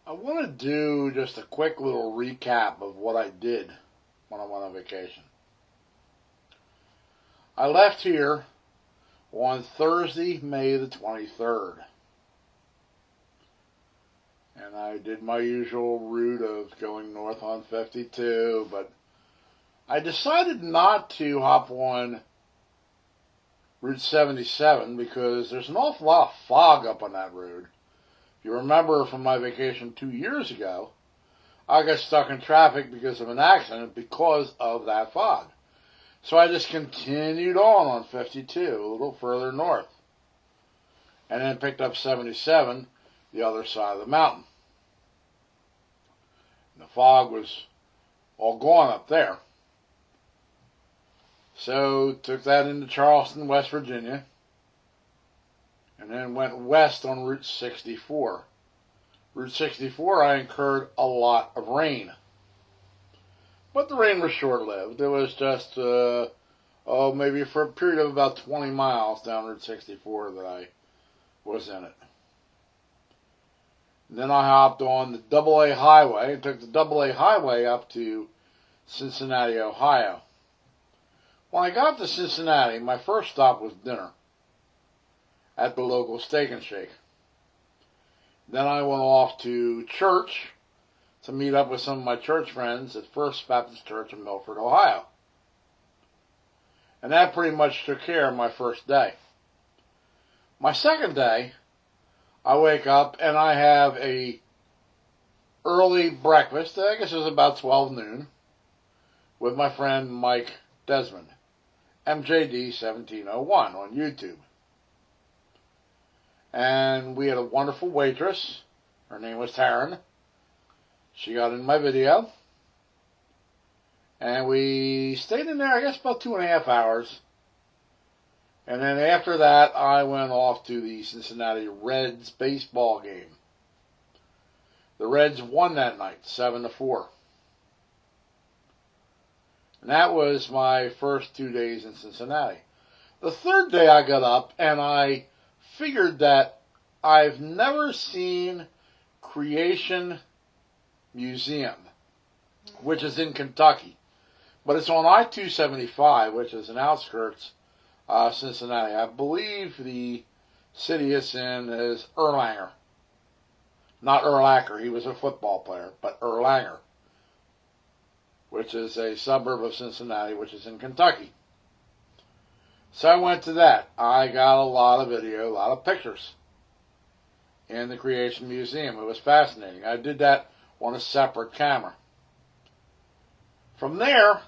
I want to do just a quick little recap of what I did when I went on vacation. I left here on Thursday, May the 23rd. And I did my usual route of going north on 52, but I decided not to hop on Route 77 because there's an awful lot of fog up on that road. If you remember from my vacation 2 years ago, I got stuck in traffic because of an accident because of that fog. So I just continued on 52, a little further north, and then picked up 77, the other side of the mountain. And the fog was all gone up there. So took that into Charleston, West Virginia, and then went west on Route 64. Route 64, I incurred a lot of rain. But the rain was short-lived. It was just, maybe for a period of about 20 miles down Route 64 that I was in it. And then I hopped on the AA highway and took the AA highway up to Cincinnati, Ohio. When I got to Cincinnati, my first stop was dinner at the local Steak and Shake. Then I went off to church to meet up with some of my church friends at First Baptist Church in Milford, Ohio. And that pretty much took care of my first day. My second day, I wake up and I have a early breakfast, I guess it was about 12 noon, with my friend Mike Desmond, MJD1701 on YouTube. And we had a wonderful waitress. Her name was Taryn. She got in my video. And we stayed in there, I guess, about 2.5 hours. And then after that, I went off to the Cincinnati Reds baseball game. The Reds won that night, 7-4. And that was my first 2 days in Cincinnati. The third day I got up and I figured that I've never seen Creation Museum, which is in Kentucky. But it's on I-275, which is in outskirts Cincinnati. I believe the city it's in is Erlanger. Not Erlacher, he was a football player, but Erlanger, which is a suburb of Cincinnati, which is in Kentucky. So I went to that. I got a lot of video, a lot of pictures in the Creation Museum. It was fascinating. I did that on a separate camera. From there,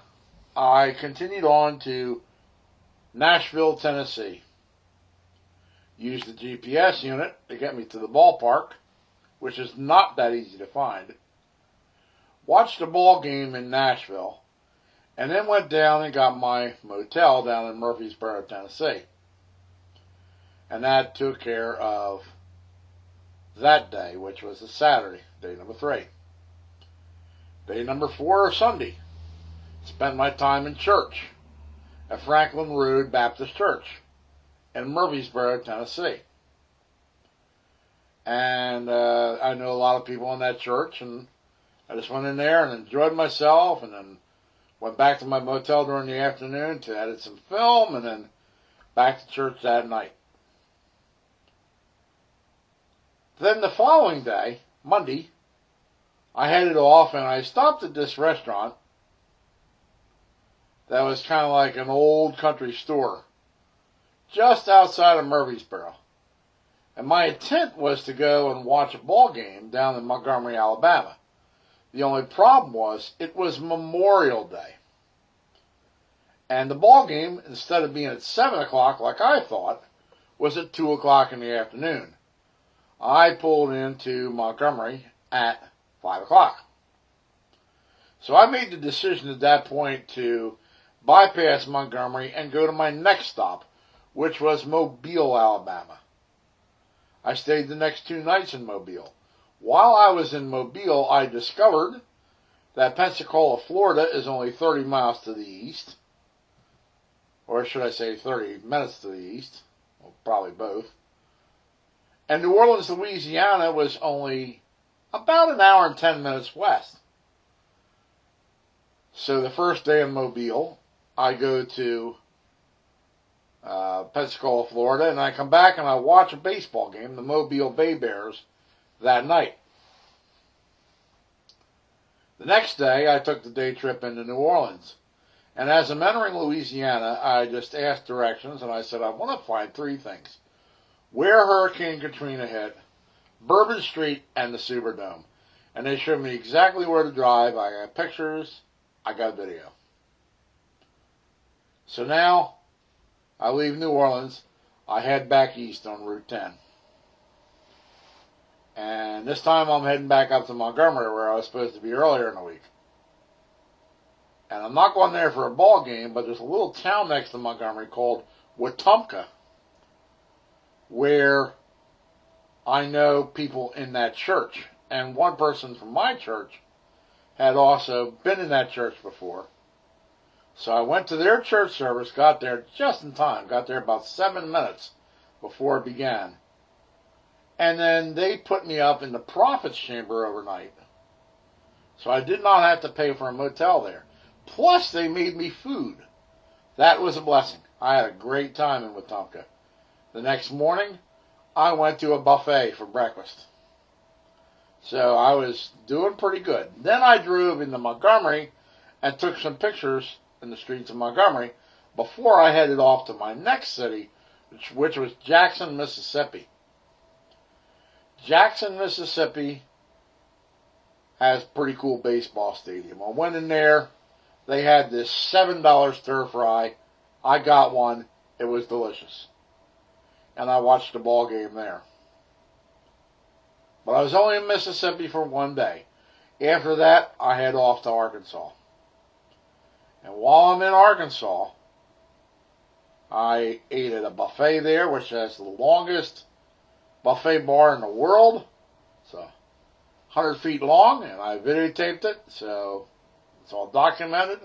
I continued on to Nashville, Tennessee. Used the GPS unit to get me to the ballpark, which is not that easy to find. Watched the ball game in Nashville, and then went down and got my motel down in Murfreesboro, Tennessee. And that took care of that day, which was a Saturday, day number 3. Day number 4, Sunday. Spent my time in church at Franklin Road Baptist Church in Murfreesboro, Tennessee. And I know a lot of people in that church, and I just went in there and enjoyed myself, and then went back to my motel during the afternoon to edit some film, and then back to church that night. Then the following day, Monday, I headed off and I stopped at this restaurant that was kind of like an old country store just outside of Murfreesboro. And my intent was to go and watch a ball game down in Montgomery, Alabama. The only problem was it was Memorial Day. And the ball game, instead of being at 7 o'clock like I thought, was at 2 o'clock in the afternoon. I pulled into Montgomery at 5 o'clock. So I made the decision at that point to bypass Montgomery and go to my next stop, which was Mobile, Alabama. I stayed the next 2 nights in Mobile. While I was in Mobile, I discovered that Pensacola, Florida is only 30 miles to the east. Or should I say 30 minutes to the east? Well, probably both. And New Orleans, Louisiana was only about an hour and 10 minutes west. So the first day in Mobile, I go to Pensacola, Florida, and I come back and I watch a baseball game, the Mobile Bay Bears, that night. The next day, I took the day trip into New Orleans. And as I'm entering Louisiana, I just asked directions, and I said, I want to find three things: where Hurricane Katrina hit, Bourbon Street, and the Superdome. And they showed me exactly where to drive. I got pictures, I got video. So now, I leave New Orleans, I head back east on Route 10. And this time I'm heading back up to Montgomery, where I was supposed to be earlier in the week. And I'm not going there for a ball game, but there's a little town next to Montgomery called Wetumpka, where I know people in that church. And one person from my church had also been in that church before. So I went to their church service, got there just in time, got there about 7 minutes before it began. And then they put me up in the prophet's chamber overnight. So I did not have to pay for a motel there. Plus, they made me food. That was a blessing. I had a great time in Wetumpka. The next morning, I went to a buffet for breakfast. So I was doing pretty good. Then I drove into Montgomery and took some pictures in the streets of Montgomery before I headed off to my next city, which was Jackson, Mississippi. Jackson, Mississippi has a pretty cool baseball stadium. I went in there. They had this $7 stir fry. I got one. It was delicious. And I watched the ball game there. But I was only in Mississippi for one day. After that, I head off to Arkansas. And while I'm in Arkansas, I ate at a buffet there, which has the longest buffet bar in the world. It's 100 feet long, and I videotaped it, so it's all documented.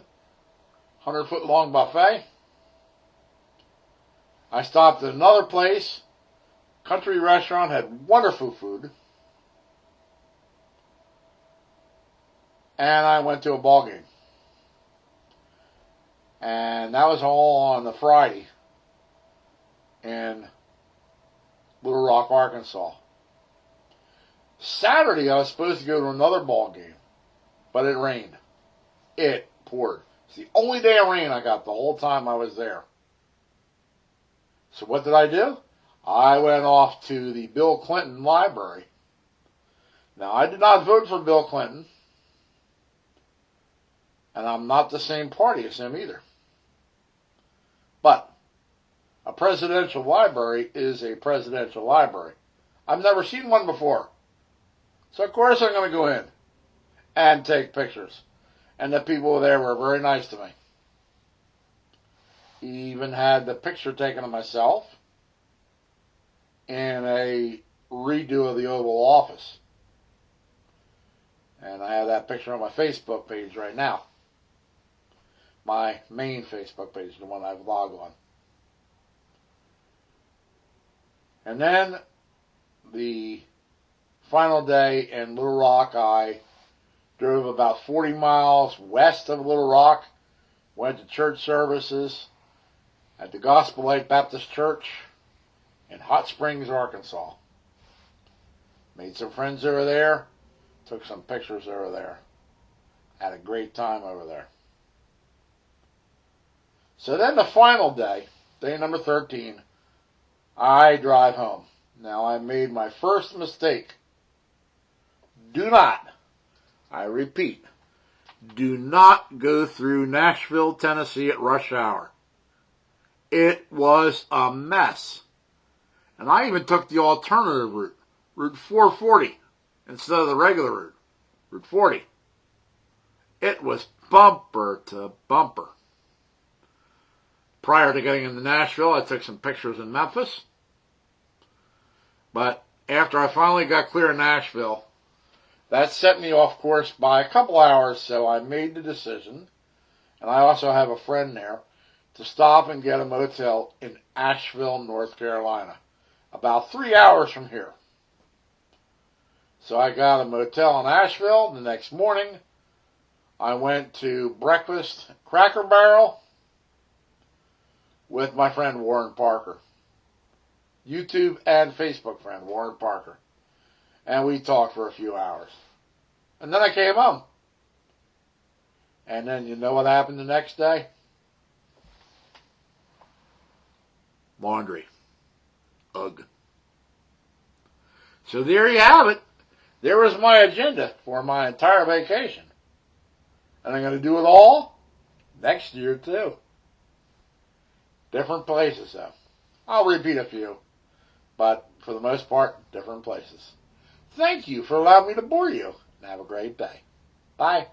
100-foot long buffet. I stopped at another place, country restaurant, had wonderful food. And I went to a ball game. And that was all on the Friday in Little Rock, Arkansas. Saturday, I was supposed to go to another ball game, but it rained. It poured. It's the only day of rain I got the whole time I was there. So what did I do? I went off to the Bill Clinton Library. Now, I did not vote for Bill Clinton, and I'm not the same party as him either. But a presidential library is a presidential library. I've never seen one before. So of course I'm going to go in and take pictures. And the people there were very nice to me. Even had the picture taken of myself in a redo of the Oval Office. And I have that picture on my Facebook page right now. My main Facebook page, the one I vlog on. And then the final day in Little Rock, I drove about 40 miles west of Little Rock, went to church services at the Gospel Light Baptist Church in Hot Springs, Arkansas. Made some friends over there, took some pictures over there. Had a great time over there. So then the final day, day number 13, I drive home. Now I made my first mistake. Do not, I repeat, do not go through Nashville, Tennessee at rush hour. It was a mess. And I even took the alternative route, Route 440, instead of the regular route, Route 40. It was bumper to bumper. Prior to getting into Nashville, I took some pictures in Memphis. But after I finally got clear of Nashville, that set me off course by a couple hours, so I made the decision, and I also have a friend there, to stop and get a motel in Asheville, North Carolina, about 3 hours from here. So I got a motel in Asheville. The next morning, I went to breakfast Cracker Barrel with my friend Warren Parker. YouTube and Facebook friend Warren Parker. And we talked for a few hours. And then I came home. And then you know what happened the next day? Laundry. Ugh. So there you have it. There was my agenda for my entire vacation. And I'm going to do it all next year too. Different places though. I'll repeat a few. But for the most part, different places. Thank you for allowing me to bore you. And have a great day. Bye.